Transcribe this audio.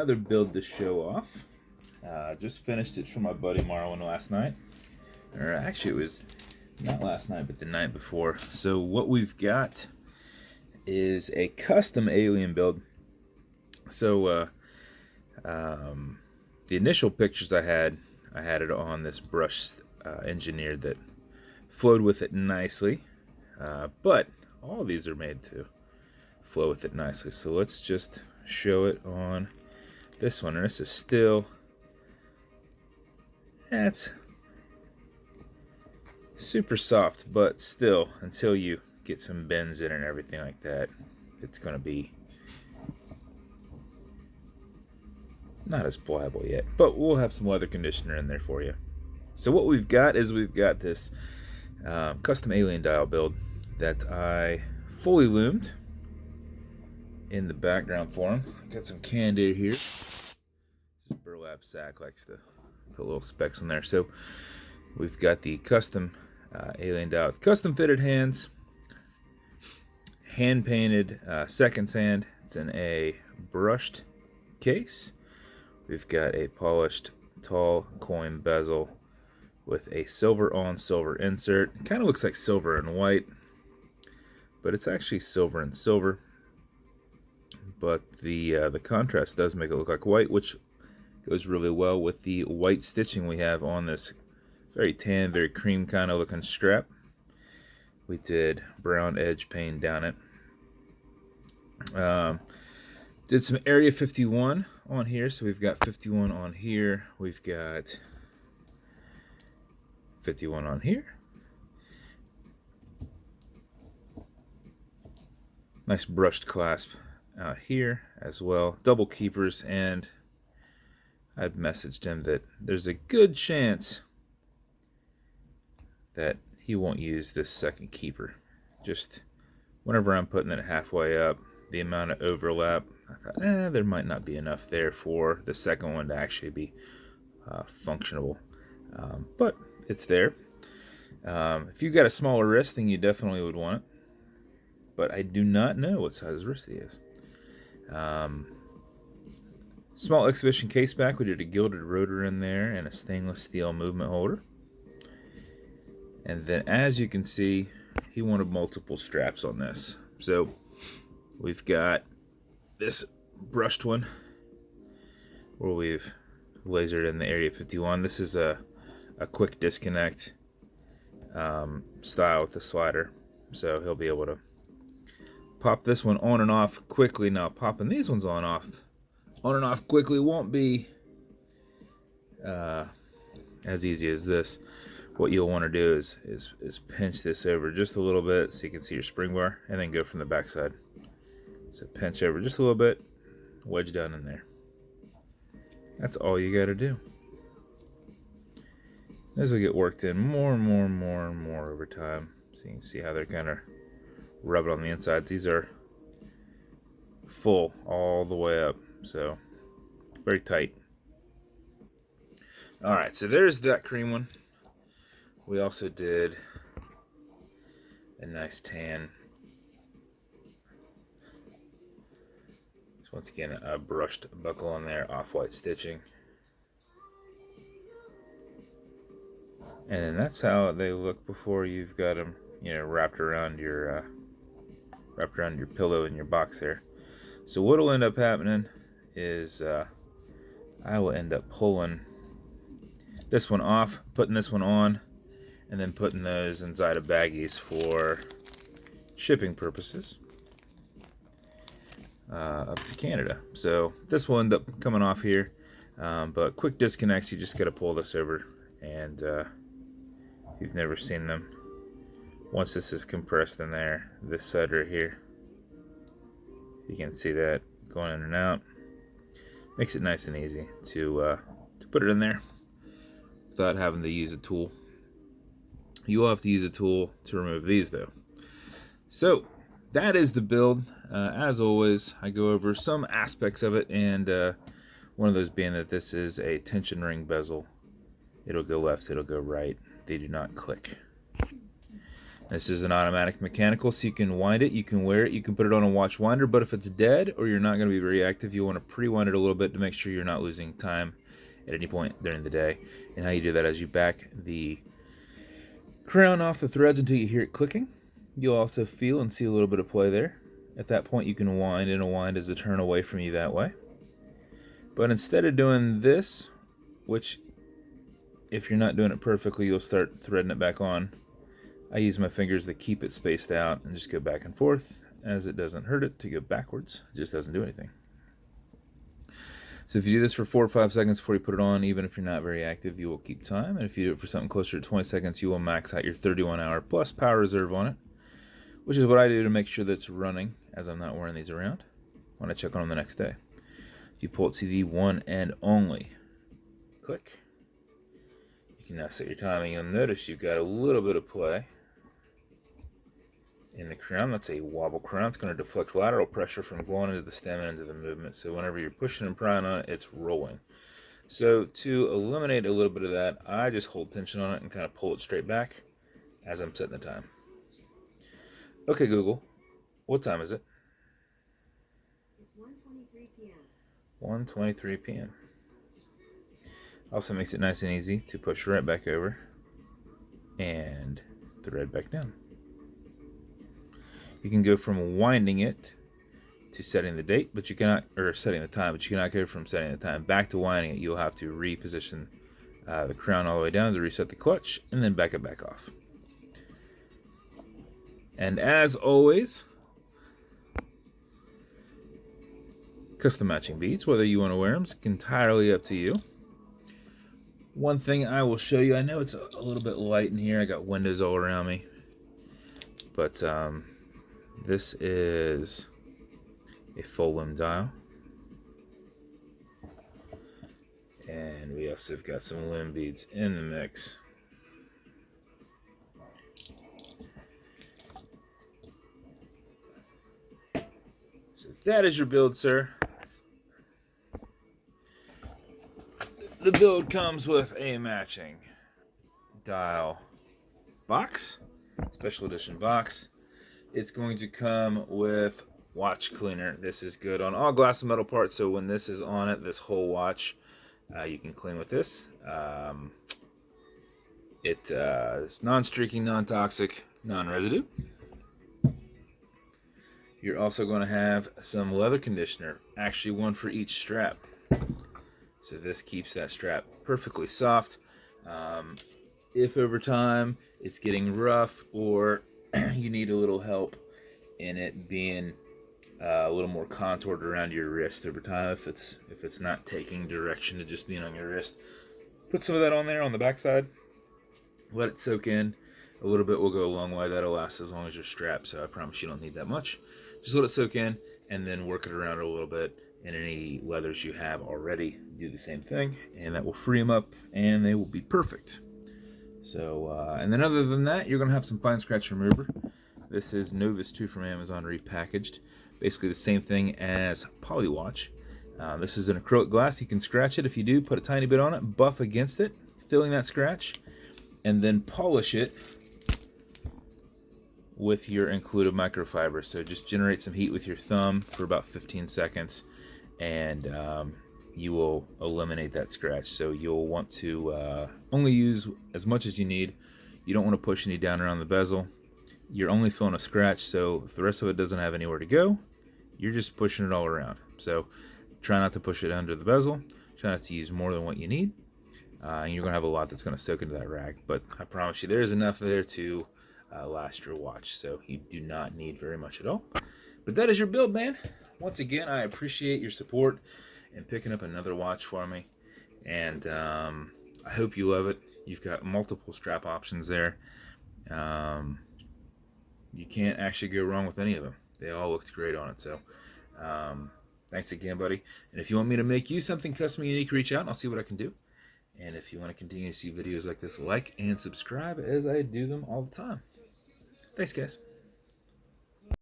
another build to show off. Just finished it for my buddy Marlon last night. Or actually, it was not last night, but the night before. So what we've got is a custom alien build. So the initial pictures I had it on this brush engineered that flowed with it nicely. But all of these are made to flow with it nicely. So let's just show it on this one. And this is still, it's super soft, but still, until you get some bends in and everything like that, it's going to be not as pliable yet. But we'll have some leather conditioner in there for you. So what we've got is we've got this custom alien dial build that I fully lumed in the background for him. Got some canned air here. This burlap sack likes to put little specks on there. So we've got the custom alien dial with custom fitted hands, hand painted second hand. It's in a brushed case. We've got a polished tall coin bezel with a silver on silver insert. It kind of looks like silver and white, but it's actually silver and silver. But the contrast does make it look like white, which goes really well with the white stitching we have on this very tan, very cream kind of looking strap. We did brown edge paint down it. Did some Area 51 on here, so we've got 51 on here. We've got 51 on here. Nice brushed clasp here as well. Double keepers, and I've messaged him that there's a good chance that he won't use this second keeper. Just whenever I'm putting it halfway up, the amount of overlap, I thought, there might not be enough there for the second one to actually be functional. But it's there. If you've got a smaller wrist, then you definitely would want it. But I do not know what size wrist he is. Small exhibition caseback. We did a gilded rotor in there and a stainless steel movement holder. And then, as you can see, he wanted multiple straps on this. So we've got this brushed one where we've lasered in the Area 51. This is a quick disconnect style with the slider. So he'll be able to pop this one on and off quickly. Now, popping these ones on and off quickly won't be as easy as this. What you'll want to do is pinch this over just a little bit so you can see your spring bar, and then go from the back side. So pinch over just a little bit, wedge down in there. That's all you got to do. Those will get worked in more and more and more and more over time. So you can see how they're kind of rubbing on the insides. These are full all the way up, so very tight. All right, so there's that cream one. We also did a nice tan. So once again, a brushed buckle on there, off-white stitching. And then that's how they look before you've got them, wrapped around your pillow in your box there. So what'll end up happening is I will end up pulling this one off, putting this one on, and then putting those inside of baggies for shipping purposes up to Canada. So this will end up coming off here, but quick disconnects, you just got to pull this over, and if you've never seen them, once this is compressed in there, this side right here, you can see that going in and out. Makes it nice and easy to put it in there without having to use a tool. You will have to use a tool to remove these, though. So that is the build. As always, I go over some aspects of it, and one of those being that this is a tension ring bezel. It'll go left, it'll go right. They do not click. This is an automatic mechanical, so you can wind it, you can wear it, you can put it on a watch winder, but if it's dead or you're not going to be very active, you want to pre-wind it a little bit to make sure you're not losing time at any point during the day. And how you do that is you back the crown off the threads until you hear it clicking. You'll also feel and see a little bit of play there. At that point you can wind, and a wind is a turn away from you that way. But instead of doing this, which if you're not doing it perfectly, you'll start threading it back on, I use my fingers to keep it spaced out and just go back and forth, as it doesn't hurt it to go backwards. It just doesn't do anything. So if you do this for 4 or 5 seconds before you put it on, even if you're not very active, you will keep time. And if you do it for something closer to 20 seconds, you will max out your 31-hour plus power reserve on it, which is what I do to make sure that it's running as I'm not wearing these around when I check on them the next day. If you pull it to the one and only click, you can now set your timing. You'll notice you've got a little bit of play in the crown. That's a wobble crown. It's going to deflect lateral pressure from going into the stem and into the movement. So whenever you're pushing and prying on it, it's rolling. So to eliminate a little bit of that, I just hold tension on it and kind of pull it straight back as I'm setting the time. Okay, Google, what time is it? It's 1:23 p.m. 1:23 p.m. Also makes it nice and easy to push right back over and thread back down. You can go from winding it to setting the date, but you cannot, or setting the time, but you cannot go from setting the time back to winding it. You'll have to reposition the crown all the way down to reset the clutch, and then back it back off. And as always, custom matching beads, whether you want to wear them, it's entirely up to you. One thing I will show you, I know it's a little bit light in here, I got windows all around me, but this is a full lumed dial, and we also have got some lumed beads in the mix. So that is your build, sir. The build comes with a matching dial box, special edition box. It's going to come with watch cleaner. This is good on all glass and metal parts, so when this is on it, this whole watch, you can clean with this. It's non-streaking, non-toxic, non-residue. You're also going to have some leather conditioner, actually one for each strap. So this keeps that strap perfectly soft. If over time it's getting rough or you need a little help in it being a little more contoured around your wrist over time, if it's not taking direction to just being on your wrist, put some of that on there on the backside. Let it soak in. A little bit will go a long way. That'll last as long as you're strapped, so I promise you don't need that much. Just let it soak in and then work it around a little bit. And any leathers you have already, do the same thing, and that will free them up and they will be perfect. So, and then other than that, you're going to have some fine scratch remover. This is Novus 2 from Amazon repackaged. Basically the same thing as Polywatch. This is an acrylic glass. You can scratch it. If you do, put a tiny bit on it, buff against it, filling that scratch, and then polish it with your included microfiber. So just generate some heat with your thumb for about 15 seconds, and you will eliminate that scratch. So you'll want to only use as much as you need. You don't want to push any down around the bezel. You're only filling a scratch, so if the rest of it doesn't have anywhere to go, you're just pushing it all around. So try not to push it under the bezel. Try not to use more than what you need. And you're going to have a lot that's going to soak into that rag. But I promise you, there's enough there to last your watch. So you do not need very much at all. But that is your build, man. Once again, I appreciate your support and picking up another watch for me. And I hope you love it. You've got multiple strap options there. You can't actually go wrong with any of them. They all looked great on it. So thanks again, buddy. And if you want me to make you something custom and unique, reach out and I'll see what I can do. And if you want to continue to see videos like this, like and subscribe as I do them all the time. Thanks, guys.